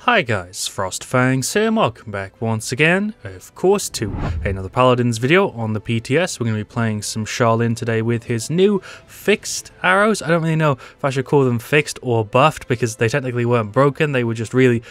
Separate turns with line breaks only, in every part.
Hi guys, FrostFangs here and welcome back once again, of course, to another Paladins video on the PTS. We're going to be playing some Sha Lin today with his new fixed arrows. I don't really know if I should call them fixed or buffed because they technically weren't broken, they were just really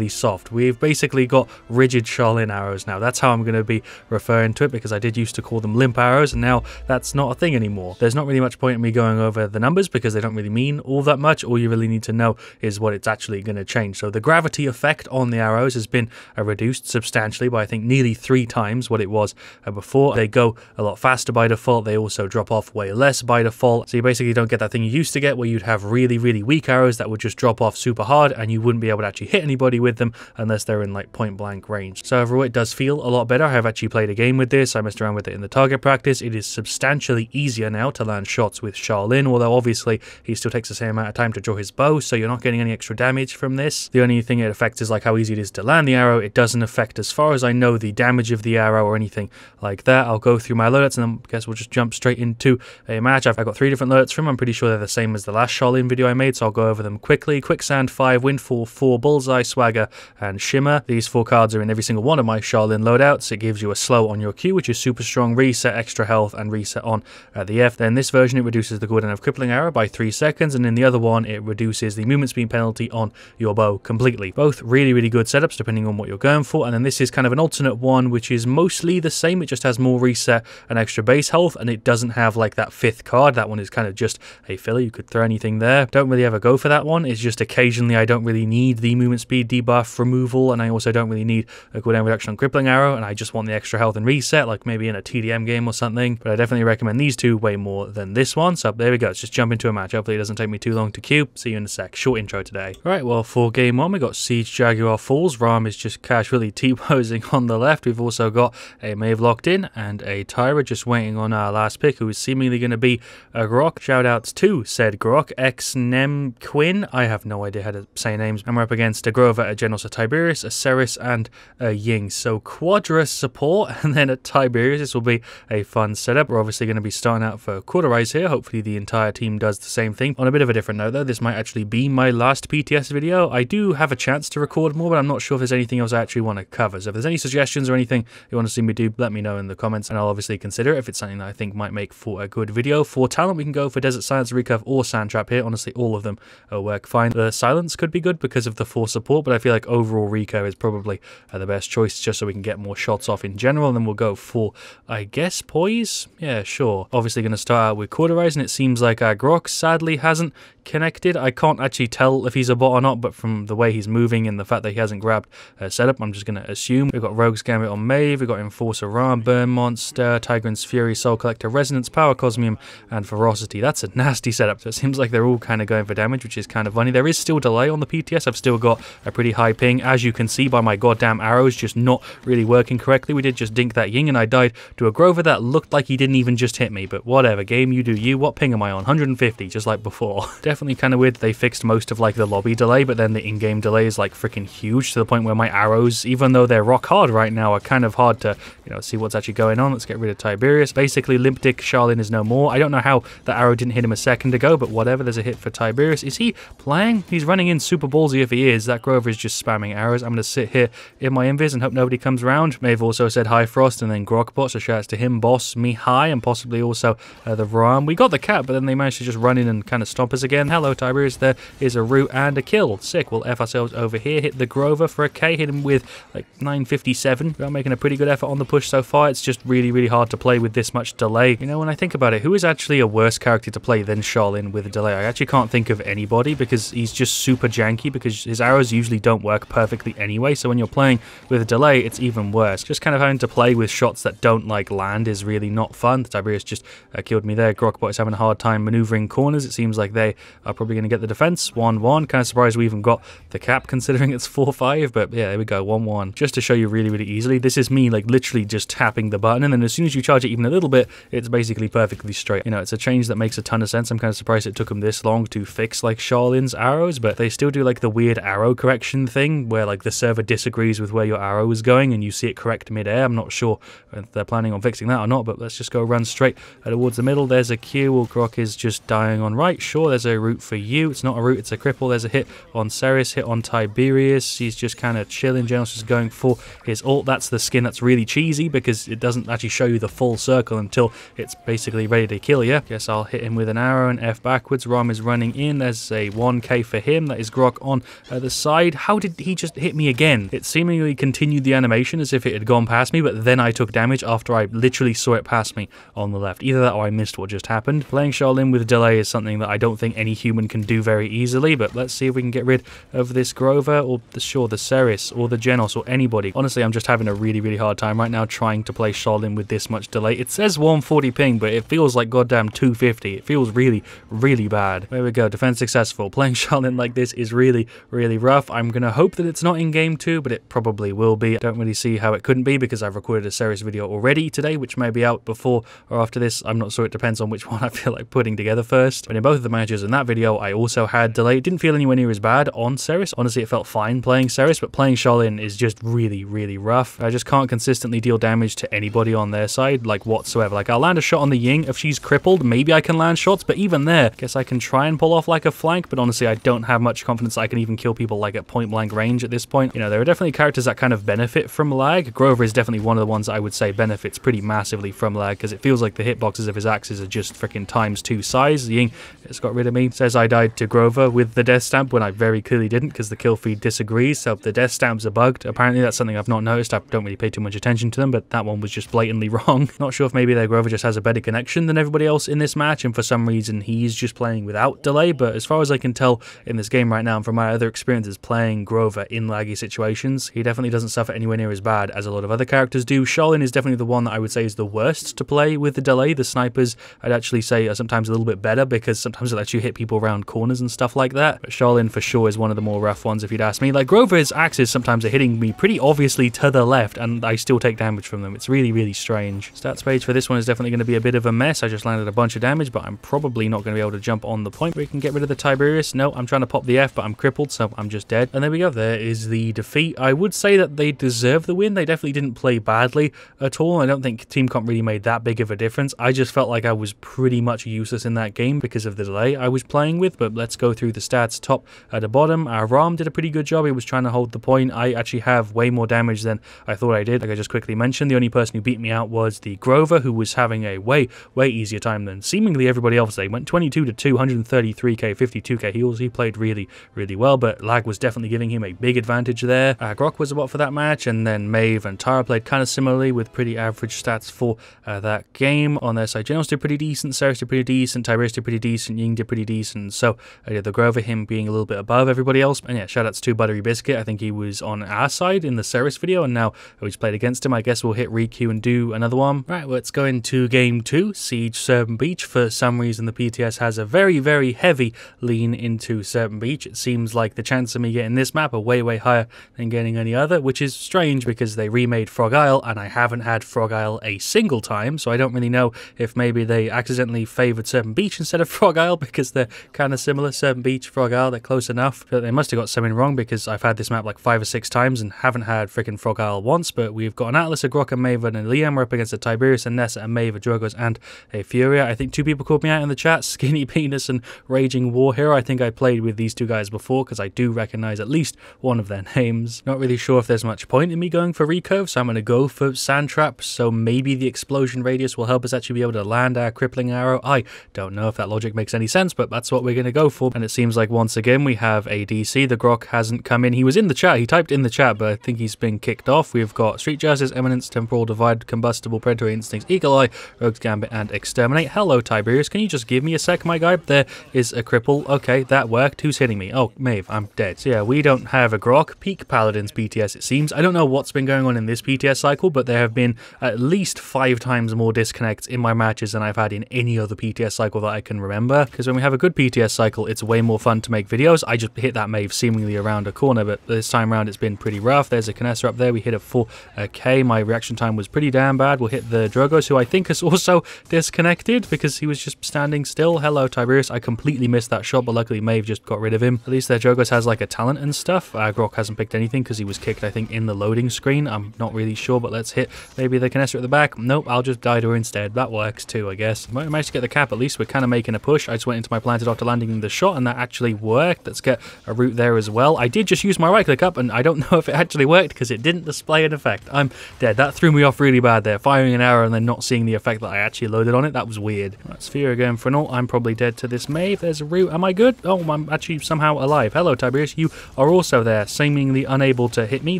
soft. We've basically got rigid Sha Lin arrows now. That's how I'm going to be referring to it because I did used to call them limp arrows and now that's not a thing anymore. There's not really much point in me going over the numbers because they don't really mean all that much. All you really need to know is what it's actually going to change. So the gravity effect on the arrows has been reduced substantially by I think nearly 3 times what it was before. They go a lot faster by default. They also drop off way less by default. So you basically don't get that thing you used to get where you'd have really weak arrows that would just drop off super hard and you wouldn't be able to actually hit anybody with them unless they're in like point blank range. So overall it does feel a lot better. I have actually played a game with this. I messed around with it in the target practice. It is substantially easier now to land shots with Sha Lin, although obviously he still takes the same amount of time to draw his bow, so you're not getting any extra damage from this. The only thing it affects is like how easy it is to land the arrow. It doesn't affect, as far as I know, the damage of the arrow or anything like that. I'll go through my loadouts and then I guess we'll just jump straight into a match. I've got 3 different loadouts from him. I'm pretty sure they're the same as the last Sha Lin video I made, so I'll go over them quickly. Quicksand 5, Windfall 4, Bullseye, Swagger, and Shimmer. These 4 cards are in every single one of my Sha Lin loadouts. It gives you a slow on your Q, which is super strong, reset, extra health, and reset on the F. Then this version, it reduces the cooldown of Crippling Arrow by 3 seconds, and in the other one, it reduces the movement speed penalty on your bow completely. Both really good setups depending on what you're going for. And then this is kind of an alternate one which is mostly the same. It just has more reset and extra base health, and it doesn't have like that 5th card. That one is kind of just a filler. You could throw anything there. Don't really ever go for that one. It's just occasionally I don't really need the movement speed debuff removal, and I also don't really need a cooldown reduction on Crippling Arrow, and I just want the extra health and reset, like maybe in a TDM game or something. But I definitely recommend these 2 way more than this one. So there we go. Let's just jump into a match. Hopefully it doesn't take me too long to queue. See you in a sec. Short intro today. Alright, well, for game 1 we got Siege Jaguar Falls. Ram is just casually T-posing on the left. We've also got a Maeve locked in and a Tyra just waiting on our last pick, who is seemingly going to be a Grok. Shoutouts to said Grok, ex-Nem Quinn. I have no idea how to say names. And we're up against a Grover, a General Tiberius, a Ceres, and a Ying. So QUADRA support and then a Tiberius. This will be a fun setup. We're obviously going to be starting out for QUADRA here. Hopefully the entire team does the same thing. On a bit of a different note though, this might actually be my last PTS video. I do have a chance to record more, but I'm not sure if there's anything else I actually want to cover. So if there's any suggestions or anything you want to see me do, let me know in the comments and I'll obviously consider it if it's something that I think might make for a good video. For talent, we can go for Desert Silence, Recurve, or Sand Trap here. Honestly, all of them work fine. The Silence could be good because of the 4 support, but I feel like overall Recurve is probably the best choice just so we can get more shots off in general. And then we'll go for, I guess, Poise? Yeah, sure. Obviously going to start out with QUADRA, and it seems like our Grok sadly hasn't connected. I can't actually tell if he's a bot or not, but from the way he's moving and the fact that he hasn't grabbed a setup, I'm just going to assume. We've got Rogue's Gambit on Maeve, we've got Enforcer Ram, Burn Monster, Tigrin's Fury, Soul Collector, Resonance, Power Cosmium, and Ferocity. That's a nasty setup, so it seems like they're all kind of going for damage, which is kind of funny. There is still delay on the PTS. I've still got a pretty high ping, as you can see by my goddamn arrows just not really working correctly. We did just dink that Ying, and I died to a Grover that looked like he didn't even just hit me, but whatever. Game, you do you. What ping am I on? 150, just like before. Definitely kind of weird they fixed most of like the lobby delay, but then the in-game delay is like freaking huge to the point where my arrows, even though they're rock hard right now, are kind of hard to, you know, see what's actually going on. Let's get rid of Tiberius. Basically, Limp Dick Sha Lin is no more. I don't know how the arrow didn't hit him a second ago, but whatever. There's a hit for Tiberius. Is he playing? He's running in super ballsy if he is. That Grover is just spamming arrows. I'm going to sit here in my invis and hope nobody comes around. Maeve also said hi Frost and then Grokbot, so shoutouts to him, Boss, me hi, and possibly also the Ram. We got the cat, but then they managed to just run in and kind of stop us again. Hello Tiberius, there is a root and a kill. Sick. We'll F ourselves over here, hit the Grover for a K, hit him with like 957. We're making a pretty good effort on the push so far. It's just really hard to play with this much delay. You know, when I think about it, who is actually a worse character to play than Sha Lin with a delay? I actually can't think of anybody because he's just super janky because his arrows usually don't work perfectly anyway, so when you're playing with a delay, it's even worse. Just kind of having to play with shots that don't like land is really not fun. Tiberius just killed me there. Grokbot is having a hard time maneuvering corners. It seems like they are probably going to get the defense. 1-1. Kind of surprised we even got the cap considering it's 4-5, but yeah, there we go. 1-1. Just to show you really easily, this is me like literally just tapping the button, and then as soon as you charge it even a little bit, it's basically perfectly straight. You know, it's a change that makes a ton of sense. I'm kind of surprised it took them this long to fix like Sha Lin's arrows, but they still do like the weird arrow correction thing where like the server disagrees with where your arrow is going and you see it correct mid-air. I'm not sure if they're planning on fixing that or not, but let's just go run straight towards the middle. There's a Q. Well, Grok is just dying on right. Sure, there's a root for you. It's not a root, it's a cripple. There's a hit on Ceres, hit on Tiberius. Tiberius. He's just kind of chilling. Genos just going for his ult. That's the skin that's really cheesy because it doesn't actually show you the full circle until it's basically ready to kill you. Guess I'll hit him with an arrow and F backwards. Rom is running in. There's a 1k for him. That is Grok on the side. How did he just hit me again? It seemingly continued the animation as if it had gone past me, but then I took damage after I literally saw it pass me on the left. Either that or I missed what just happened. Playing Sha Lin with delay is something that I don't think any human can do very easily, but let's see if we can get rid of this Grover or the Ceres or the Genos or anybody. Honestly, I'm just having a really hard time right now trying to play Sha Lin with this much delay. It says 140 ping, but it feels like goddamn 250. It feels really bad. There we go, defense successful. Playing Sha Lin like this is really rough. I'm gonna hope that it's not in game 2, but it probably will be. I don't really see how it couldn't be because I've recorded a Ceres video already today, which may be out before or after this. I'm not sure, it depends on which one I feel like putting together first. But in both of the matches in that video, I also had delay. It didn't feel anywhere near as bad on Ceres. Honestly, it felt fine playing Ceres, but playing Sha Lin is just really rough. I just can't consistently deal damage to anybody on their side, like whatsoever. Like, I'll land a shot on the Ying. If she's crippled, maybe I can land shots, but even there, I guess I can try and pull off like a flank, but honestly, I don't have much confidence I can even kill people like at point blank range at this point. You know, there are definitely characters that kind of benefit from lag. Grover is definitely one of the ones that I would say benefits pretty massively from lag, because it feels like the hitboxes of his axes are just freaking ×2 size. Ying has got rid of me. Says I died to Grover with the death stamp when I very clearly didn't, because the kill feed disagrees, so the death stamps are bugged. Apparently that's something I've not noticed. I don't really pay too much attention to them, but that one was just blatantly wrong. Not sure if maybe their Grover just has a better connection than everybody else in this match, and for some reason he's just playing without delay, but as far as I can tell in this game right now, and from my other experiences playing Grover in laggy situations, he definitely doesn't suffer anywhere near as bad as a lot of other characters do. Sha Lin is definitely the one that I would say is the worst to play with the delay. The snipers, I'd actually say, are sometimes a little bit better because sometimes it lets you hit people around corners and stuff like that. But Sha Lin for sure is one of the more rough ones if you'd ask me. Like, Grover's axes sometimes are hitting me pretty obviously to the left and I still take damage from them. It's really strange. Stats page for this one is definitely going to be a bit of a mess. I just landed a bunch of damage, but I'm probably not going to be able to jump on the point where we can get rid of the Tiberius. No, I'm trying to pop the F, but I'm crippled, so I'm just dead. And there we go. There is the defeat. I would say that they deserve the win. They definitely didn't play badly at all. I don't think team comp really made that big of a difference. I just felt like I was pretty much useless in that game because of the delay I was playing with. But let's go through the stats top at the bottom. Rom did a pretty good job. He was trying to hold the point. I actually have way more damage than I thought I did. Like I just quickly mentioned, the only person who beat me out was the Grover, who was having a way easier time than seemingly everybody else. They went 22 to 2, 133k, 52k heals. He played really well, but lag was definitely giving him a big advantage there. Grok was a bot for that match, and then Maeve and Tara played kind of similarly with pretty average stats for that game. On their side, Genos did pretty decent, Ceres did pretty decent, Tiberius did pretty decent, Ying did pretty decent, so the Grover, him being a little bit above everybody else. And yeah, shoutouts to Buttery Biscuit. I think he was on our side in the Ceres video, and now we just played against him. I guess we'll hit Riku and do another one. Right, let's go into game 2, Siege Serpent Beach. For some reason, the PTS has a very heavy lean into Serpent Beach. It seems like the chance of me getting this map are way higher than getting any other, which is strange because they remade Frog Isle, and I haven't had Frog Isle a single time, so I don't really know if maybe they accidentally favoured Serpent Beach instead of Frog Isle because they're kind of similar. Serpent Beach, Frog Isle, they're close enough. But they must have got something wrong because I've had this map like 5 or 6 times and haven't had freaking Frog Isle once. But we've got an Atlas, a Grok, a Maven, and a Liam. We're up against a Tiberius, a Nessa, a Maeve, a Drogos, and a Furia. I think 2 people called me out in the chat, Skinny Penis and Raging War Hero. I think I played with these 2 guys before because I do recognize at least one of their names. Not really sure if there's much point in me going for recurve, so I'm going to go for Sand Trap, so maybe the explosion radius will help us actually be able to land our crippling arrow. I don't know if that logic makes any sense, but that's what we're going to go for. And it seems like once again we have a DC. The Grok hasn't come in. He was in the chat, he typed in the chat, but I think he's been kicked off. We've got Street Justice, Eminence, Temporal Divide, Combustible, Predatory Instincts, Eagle Eye, Rogue's Gambit, and Exterminate. Hello Tiberius, can you just give me a sec, my guy? There is a cripple. Okay, that worked. Who's hitting me? Oh, Maeve, I'm dead. So yeah, we don't have a Grok. Peak Paladins PTS, it seems. I don't know what's been going on in this PTS cycle, but there have been at least 5 times more disconnects in my matches than I've had in any other PTS cycle that I can remember. Because when we have a good PTS cycle, it's way more fun to make videos. I just hit that Maeve seemingly around a corner, but this time around it's been pretty rough. There's a Canessa up there. We hit a 4k. My reaction time was pretty damn bad. We'll hit the Drogos, who I think has also disconnected because he was just standing still. Hello Tiberius. I completely missed that shot, but luckily Maeve just got rid of him. At least their Drogos has like a talent and stuff. Grok hasn't picked anything because he was kicked, I think, in the loading screen. I'm not really sure, but let's hit maybe the Canessa at the back. Nope, I'll just die to her instead. That works too, I guess. Might manage to get the cap. At least we're kind of making a push. I just went into my planted after landing the shot, and that actually worked. Let's get a route there as well. well. I did just use my right click up, and I don't know if it actually worked because it didn't display an effect. I'm dead. That threw me off really bad there. Firing an arrow and then not seeing the effect that I actually loaded on it. That was weird. Right, Sphere going for an ult. I'm probably dead to this Mave. There's a root. Am I good? Oh, I'm actually somehow alive. Hello, Tiberius. You are also there, seemingly unable to hit me.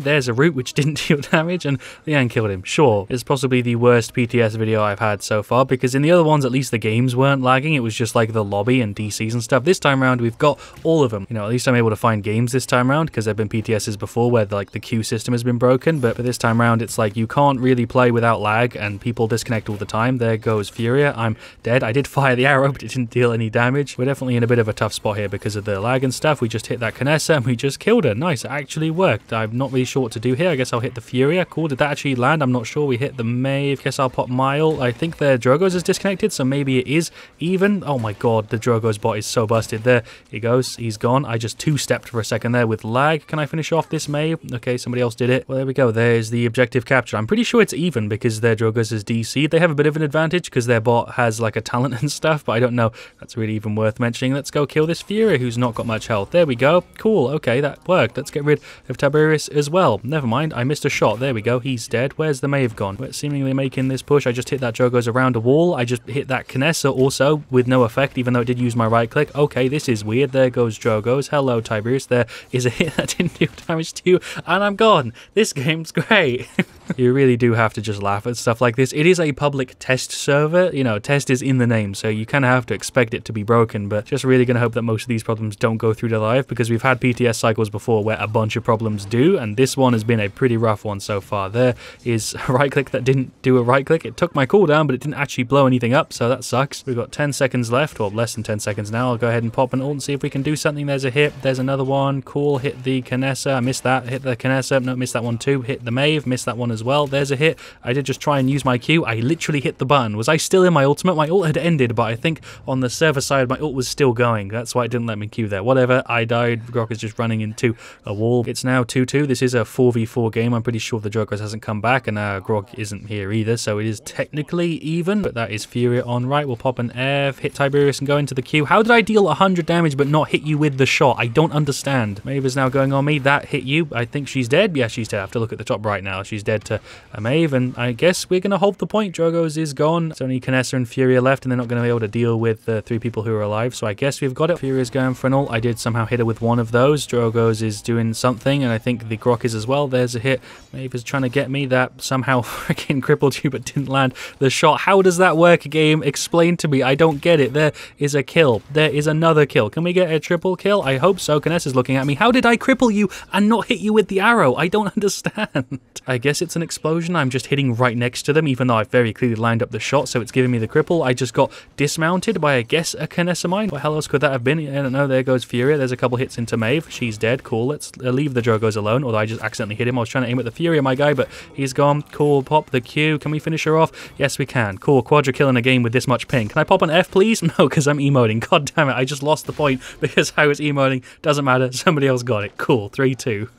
There's a root which didn't deal damage, and the end killed him. Sure, it's possibly the worst PTS video I've had so far, because in the other ones, at least the games weren't lagging. It was just like the lobby and DCs and stuff. This time around, we've got all of them. You know, at least I'm able to find games this time around, because there have been PTSs before where like the queue system has been broken, but for this time around, it's like you can't really play without lag, and people disconnect all the time. There goes Furia. I'm dead. I did fire the arrow, but it didn't deal any damage. We're definitely in a bit of a tough spot here because of the lag and stuff. We just hit that Canessa and we just killed her. Nice, it actually worked. I'm not really sure what to do here. I guess I'll hit the Furia. Cool, did that actually land? I'm not sure. We hit the Mave. Guess I'll pop Mile. I think the Drogo's is disconnected, so maybe it is even. Oh my god, the Drogo's bot is so busted. There he goes. He's gone. I just two-stepped for a second there with lag. Can I finish off this Mave? Okay, somebody else did it. Well, there we go. There's the objective capture. I'm pretty sure it's even because their Drogo's is DC'd. They have a bit of an advantage because their bot has like a talent and stuff, but I don't know. That's really even worth mentioning. Let's go kill this Furia who's not got much health. There we go. Cool. Okay, that worked. Let's get rid of Tiberius as well. Never mind. I missed a shot. There we go. He's dead. Where's the Mave gone? We're seemingly making this push. I just hit that Drogo's around a wall. I just hit that Canessa also with no effect, even though it did use my right click. Okay, this is weird. There goes Drogo's. Hello, Tiberius. There is a hit that didn't do damage to you, and I'm gone. This game's great. You really do have to just laugh at stuff like this. It is a public test server. You know, test is in the name, so you kind of have to expect it to be broken, but just really going to hope that most of these problems don't go through to live, because we've had PTS cycles before where a bunch of problems do, and this one has been a pretty rough one so far. There is a right click that didn't do a right click. It took my cooldown, but it didn't actually blow anything up, so that sucks. We've got 10 seconds left, or less than 10 seconds now. I'll go ahead and pop an ult and see if we can do something. There's a hit. There's another one. Cool. Hit the Canessa. I missed that. Hit the Canessa. No, missed that one too. Hit the Mave. Missed that one as well. There's a hit. I did just try and use my Q. I literally hit the button. Was I still in my ultimate? My ult had ended, but I think on the server side, my ult was still going. That's why it didn't let me Q there. Whatever. I died. Grok is just running into a wall. It's now 2-2. This is a 4v4 game. I'm pretty sure the Jokers hasn't come back, and Grok isn't here either, so it is technically even, but that is Furia on right. We'll pop an F, hit Tiberius and go into the Q. How did I deal 100 damage but not hit you with the shot? I don't understand. Maeve is now going on me. That hit you. I think she's dead. Yeah, she's dead. I have to look at the top right now. She's dead to a Maeve, and I guess we're going to hold the point. Drogo's is gone. It's only Canessa and Furia left, and they're not going to be able to deal with the 3 people who are alive, so I guess we've got it. Furia's going for an ult. I did somehow hit her with one of those. Drogo's is doing something, and I think the Grok is as well. There's a hit. Maeve is trying to get me. That somehow freaking crippled you but didn't land the shot. How does that work, game? Explain to me. I don't get it. There is a kill. There is another kill. Can we get a triple kill? I hope so. Canessa's looking at me. How did I cripple you and not hit you with the arrow? I don't understand. I guess it's an explosion. I'm just hitting right next to them, even though I've very clearly lined up the shot, so it's giving me the cripple. I just got dismounted by, I guess, a Canessa mine. What hell else could that have been? I don't know. There goes Furia. There's a couple hits into Maeve. She's dead. Cool. Let's leave the Drogos alone, although I just accidentally hit him. I was trying to aim at the Furia, my guy, but he's gone. Cool. Pop the Q. Can we finish her off? Yes, we can. Cool. Quadra kill in a game with this much ping. Can I pop an F, please? No, because I'm emoting. God damn it. I just lost the point because I was emoting. Doesn't matter. Somebody else got it. Cool. 3-2.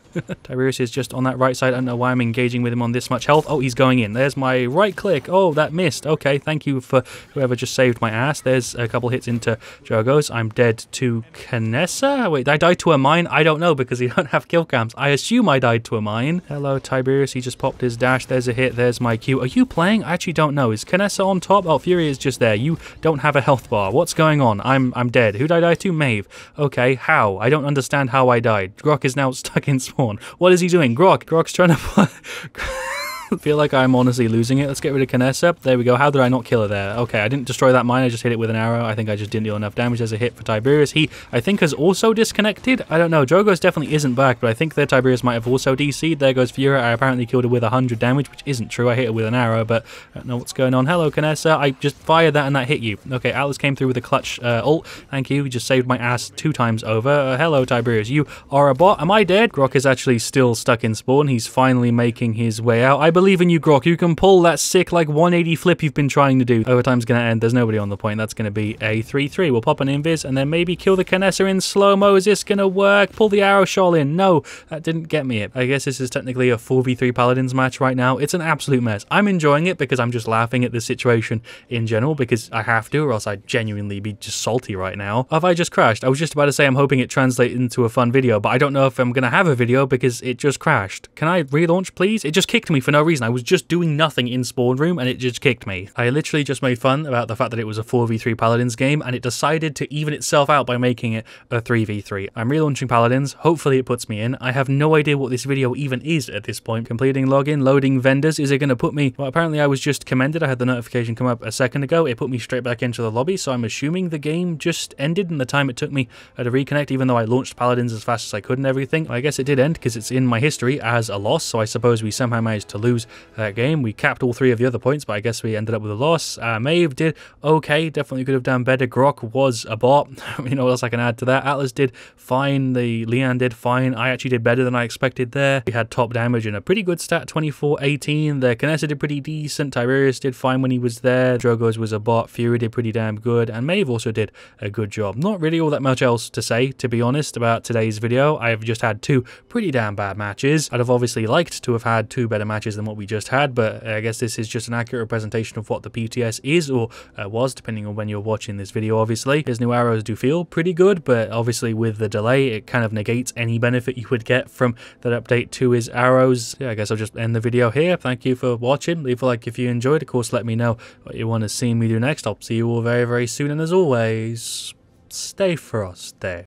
Tiberius is just on that right side. I don't know why I'm engaging with him on this much health. Oh, he's going in. There's my right click. Oh, that missed. Okay, thank you for whoever just saved my ass. There's a couple hits into Drogo's. I'm dead to Canessa. Wait, did I die to a mine? I don't know because you don't have kill cams. I assume I died to a mine. Hello, Tiberius. He just popped his dash. There's a hit. There's my Q. Are you playing? I actually don't know. Is Canessa on top? Oh, Fury is just there. You don't have a health bar. What's going on? I'm dead. Who did I die to? Maeve. Okay, how? I don't understand how I died. Grok is now stuck in spawn. What is he doing? Grok's trying to I feel like I'm honestly losing it. Let's get rid of Canessa. There we go. How did I not kill her there? Okay, I didn't destroy that mine. I just hit it with an arrow. I think I just didn't deal enough damage. There's a hit for Tiberius. He, I think, has also disconnected. I don't know. Drogo's definitely isn't back, but I think that Tiberius might have also DC'd. There goes Furia. I apparently killed her with 100 damage, which isn't true. I hit her with an arrow, but I don't know what's going on. Hello, Canessa. I just fired that and that hit you. Okay, Atlas came through with a clutch ult. Thank you. You just saved my ass 2 times over. Hello, Tiberius. You are a bot. Am I dead? Grok is actually still stuck in spawn. He's finally making his way out. I believe in you, Grok. You can pull that sick, like, 180 flip you've been trying to do. Overtime's going to end. There's nobody on the point. That's going to be a 3-3. We'll pop an invis and then maybe kill the Canessa in slow-mo. Is this going to work? Pull the arrow, Sha Lin. No, that didn't get me it. I guess this is technically a 4v3 Paladins match right now. It's an absolute mess. I'm enjoying it because I'm just laughing at the situation in general because I have to, or else I'd genuinely be just salty right now. Have I just crashed? I was just about to say I'm hoping it translates into a fun video, but I don't know if I'm going to have a video because it just crashed. Can I relaunch, please? It just kicked me for no reason. I was just doing nothing in spawn room and it just kicked me. I literally just made fun about the fact that it was a 4v3 Paladins game and it decided to even itself out by making it a 3v3. I'm relaunching Paladins. Hopefully it puts me in. I have no idea what this video even is at this point. Completing login, loading vendors. Is it going to put me... Well, apparently I was just commended. I had the notification come up a second ago. It put me straight back into the lobby, so I'm assuming the game just ended in the time it took me to reconnect, even though I launched Paladins as fast as I could and everything. I guess it did end because it's in my history as a loss, so I suppose we somehow managed to lose that game. We capped all 3 of the other points, but I guess we ended up with a loss. Maeve did okay, definitely could have done better. Grok was a bot. You know what else I can add to that? Atlas did fine, the Leon did fine. I actually did better than I expected there. We had top damage and a pretty good stat, 24-18. The Canessa did pretty decent. Tiberius did fine when he was there. Drogo's was a bot. Fury did pretty damn good, and Maeve also did a good job. Not really all that much else to say, to be honest, about today's video. I've just had 2 pretty damn bad matches. I'd have obviously liked to have had 2 better matches than what we just had, but I guess this is just an accurate representation of what the PTS is, or was, depending on when you're watching this video, obviously. His new arrows do feel pretty good, but obviously with the delay, it kind of negates any benefit you would get from that update to his arrows. Yeah, I guess I'll just end the video here. Thank you for watching. Leave a like if you enjoyed. Of course, let me know what you want to see me do next. I'll see you all very, very soon, and as always, stay frosty.